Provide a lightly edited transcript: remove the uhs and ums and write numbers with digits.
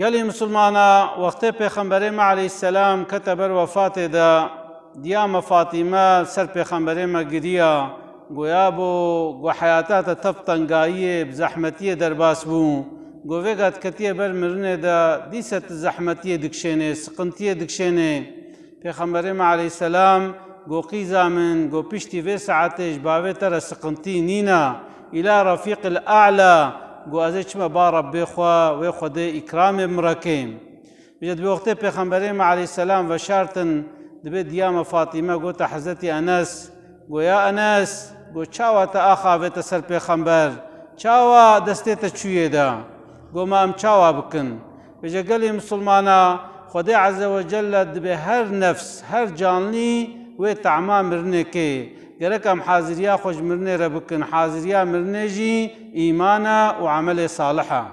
قالي مسلمانا وقت پیغمبر ما علیه السلام كتبر وفات دا ديام فاطمة سر پیغمبر ما گریا گویا گو حیاتات تفتنگایی بزحمتی درباس بو گو وگت کتیه بر مرنه دا دیست زحمتی دکشنه سقنتی دکشنه پیغمبر ما علیه السلام گو قیزا من گو پشتی و ساعتش باوی تر سقنتی نینا الى رفیق الاعلى گو از چما با رب خوا و خود اکرام مرکیم بجد بوقت پیغمبر ما علیه السلام و شرطن دبی دیام فاطمه گو تا حضرت انس گو یا انس گو چاوا تا آخا و تسر پیغمبر چاوا دسته تا چویه دا گو ما ام چاوا بکن بجد قلی مسلمانا خدا عز وجل دبی هر نفس هر جانلی و تعما مرنه که گرکم حاضریا خوش مرنه ربکن حاضریا مرنه جی ایمانا و عمل صالحا